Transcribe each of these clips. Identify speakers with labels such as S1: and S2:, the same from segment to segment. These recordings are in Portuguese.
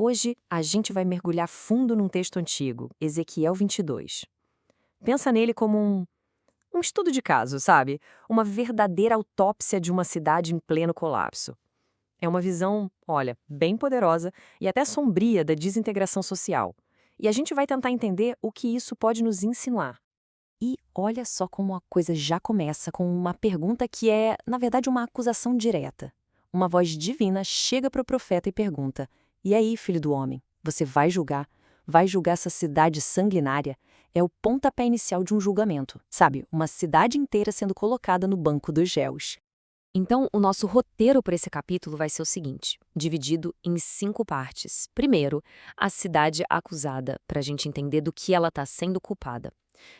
S1: Hoje a gente vai mergulhar fundo num texto antigo, Ezequiel 22. Pensa nele como um estudo de caso, sabe? Uma verdadeira autópsia de uma cidade em pleno colapso. É uma visão, olha, bem poderosa e até sombria da desintegração social. E a gente vai tentar entender o que isso pode nos ensinar. E olha só como a coisa já começa com uma pergunta que é, na verdade, uma acusação direta. Uma voz divina chega para o profeta e pergunta: "E aí, filho do homem, você vai julgar? Vai julgar essa cidade sanguinária?" É o pontapé inicial de um julgamento, sabe? Uma cidade inteira sendo colocada no banco dos réus. Então, o nosso roteiro para esse capítulo vai ser o seguinte, dividido em 5 partes. Primeiro, a cidade acusada, para a gente entender do que ela está sendo culpada.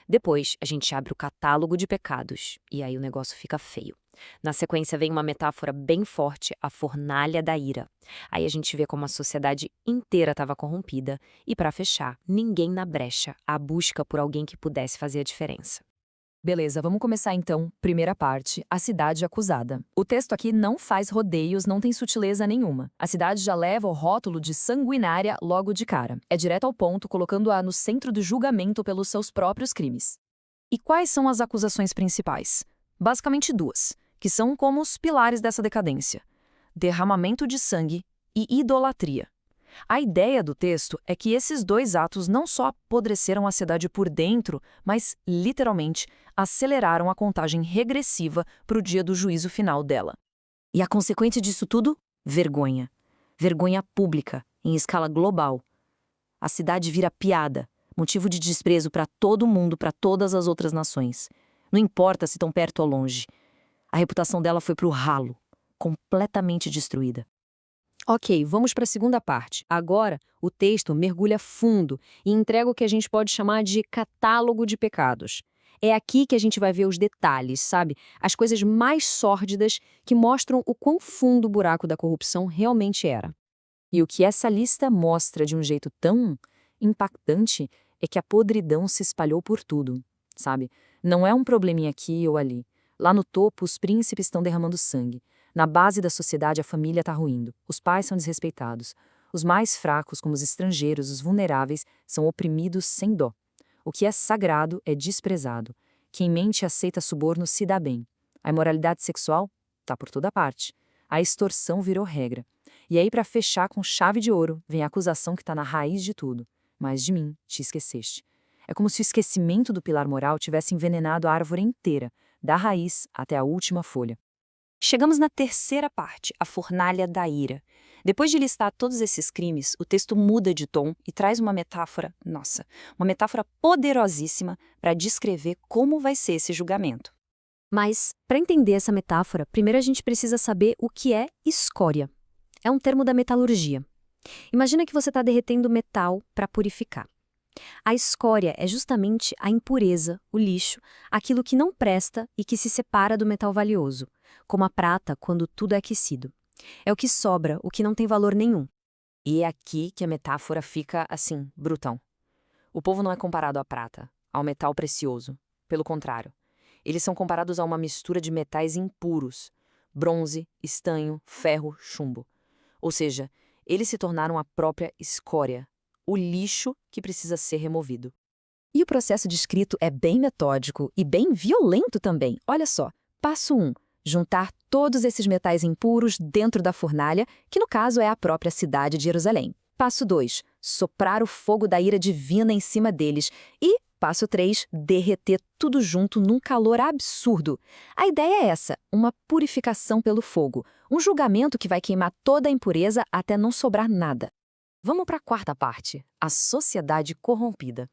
S1: Depois, a gente abre o catálogo de pecados, e aí o negócio fica feio. Na sequência, vem uma metáfora bem forte, a fornalha da ira. Aí a gente vê como a sociedade inteira estava corrompida, e para fechar, ninguém na brecha, a busca por alguém que pudesse fazer a diferença.
S2: Beleza, vamos começar então. Primeira parte, a cidade acusada. O texto aqui não faz rodeios, não tem sutileza nenhuma. A cidade já leva o rótulo de sanguinária logo de cara. É direto ao ponto, colocando-a no centro do julgamento pelos seus próprios crimes. E quais são as acusações principais? Basicamente 2, que são como os pilares dessa decadência: derramamento de sangue e idolatria. A ideia do texto é que esses 2 atos não só apodreceram a cidade por dentro, mas, literalmente, aceleraram a contagem regressiva para o dia do juízo final dela.
S1: E a consequência disso tudo? Vergonha. Vergonha pública, em escala global. A cidade vira piada, motivo de desprezo para todo mundo, para todas as outras nações. Não importa se estão perto ou longe. A reputação dela foi para o ralo, completamente destruída. Ok, vamos para a segunda parte. Agora, o texto mergulha fundo e entrega o que a gente pode chamar de catálogo de pecados. É aqui que a gente vai ver os detalhes, sabe? As coisas mais sórdidas que mostram o quão fundo o buraco da corrupção realmente era. E o que essa lista mostra de um jeito tão impactante é que a podridão se espalhou por tudo, sabe? Não é um probleminha aqui ou ali. Lá no topo, os príncipes estão derramando sangue. Na base da sociedade, a família está ruindo. Os pais são desrespeitados. Os mais fracos, como os estrangeiros, os vulneráveis, são oprimidos sem dó. O que é sagrado é desprezado. Quem mente e aceita suborno se dá bem. A imoralidade sexual está por toda parte. A extorsão virou regra. E aí, para fechar com chave de ouro, vem a acusação que está na raiz de tudo. Mas de mim te esqueceste. É como se o esquecimento do pilar moral tivesse envenenado a árvore inteira, da raiz até a última folha. Chegamos na terceira parte, a fornalha da ira. Depois de listar todos esses crimes, o texto muda de tom e traz uma metáfora, uma metáfora poderosíssima para descrever como vai ser esse julgamento. Mas, para entender essa metáfora, primeiro a gente precisa saber o que é escória. É um termo da metalurgia. Imagina que você está derretendo metal para purificar. A escória é justamente a impureza, o lixo, aquilo que não presta e que se separa do metal valioso, como a prata quando tudo é aquecido. É o que sobra, o que não tem valor nenhum. E é aqui que a metáfora fica, assim, brutão. O povo não é comparado à prata, ao metal precioso. Pelo contrário, eles são comparados a uma mistura de metais impuros: bronze, estanho, ferro, chumbo. Ou seja, eles se tornaram a própria escória, o lixo que precisa ser removido. E o processo descrito é bem metódico e bem violento também. Olha só, passo 1, juntar todos esses metais impuros dentro da fornalha, que no caso é a própria cidade de Jerusalém. Passo 2, soprar o fogo da ira divina em cima deles. E, passo 3, derreter tudo junto num calor absurdo. A ideia é essa, uma purificação pelo fogo, um julgamento que vai queimar toda a impureza até não sobrar nada. Vamos para a quarta parte, a sociedade corrompida.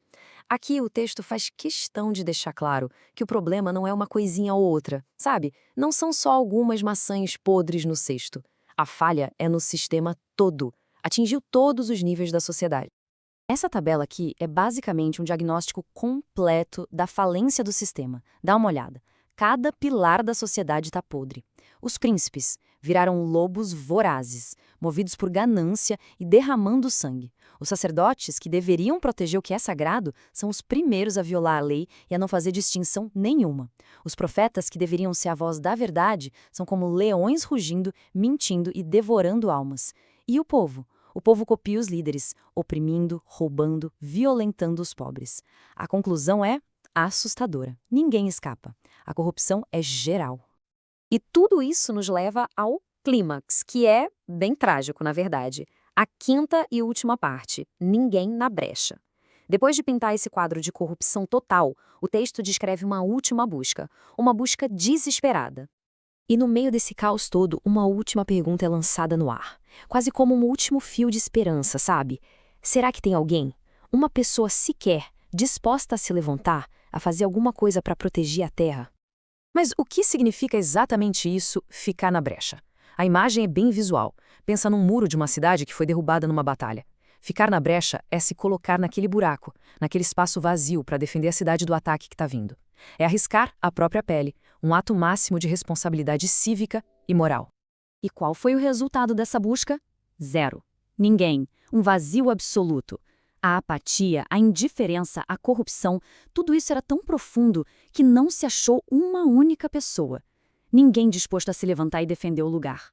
S1: Aqui o texto faz questão de deixar claro que o problema não é uma coisinha ou outra, sabe? Não são só algumas maçãs podres no cesto. A falha é no sistema todo. Atingiu todos os níveis da sociedade. Essa tabela aqui é basicamente um diagnóstico completo da falência do sistema. Dá uma olhada. Cada pilar da sociedade está podre. Os príncipes viraram lobos vorazes, movidos por ganância e derramando sangue. Os sacerdotes, que deveriam proteger o que é sagrado, são os primeiros a violar a lei e a não fazer distinção nenhuma. Os profetas, que deveriam ser a voz da verdade, são como leões rugindo, mentindo e devorando almas. E o povo? O povo copia os líderes, oprimindo, roubando, violentando os pobres. A conclusão é assustadora. Ninguém escapa. A corrupção é geral.
S3: E tudo isso nos leva ao clímax, que é bem trágico, na verdade. A quinta e última parte, ninguém na brecha. Depois de pintar esse quadro de corrupção total, o texto descreve uma busca desesperada.
S1: E no meio desse caos todo, uma última pergunta é lançada no ar. Quase como um último fio de esperança, sabe? Será que tem alguém, uma pessoa sequer, disposta a se levantar, a fazer alguma coisa para proteger a terra?
S2: Mas o que significa exatamente isso, ficar na brecha? A imagem é bem visual. Pensa num muro de uma cidade que foi derrubada numa batalha. Ficar na brecha é se colocar naquele buraco, naquele espaço vazio para defender a cidade do ataque que está vindo. É arriscar a própria pele, um ato máximo de responsabilidade cívica e moral.
S3: E qual foi o resultado dessa busca? Zero. Ninguém. Um vazio absoluto. A apatia, a indiferença, a corrupção, tudo isso era tão profundo que não se achou uma única pessoa. Ninguém disposto a se levantar e defender o lugar.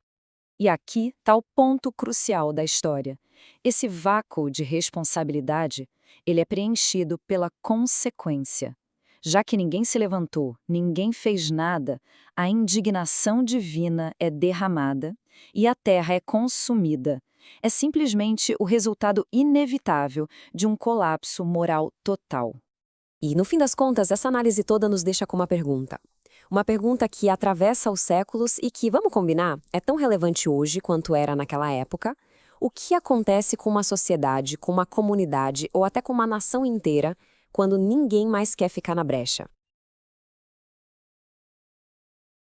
S3: E aqui está o ponto crucial da história. Esse vácuo de responsabilidade, ele é preenchido pela consequência. Já que ninguém se levantou, ninguém fez nada, a indignação divina é derramada e a terra é consumida. É simplesmente o resultado inevitável de um colapso moral total.
S4: E, no fim das contas, essa análise toda nos deixa com uma pergunta. Uma pergunta que atravessa os séculos e que, vamos combinar, é tão relevante hoje quanto era naquela época. O que acontece com uma sociedade, com uma comunidade ou até com uma nação inteira quando ninguém mais quer ficar na brecha?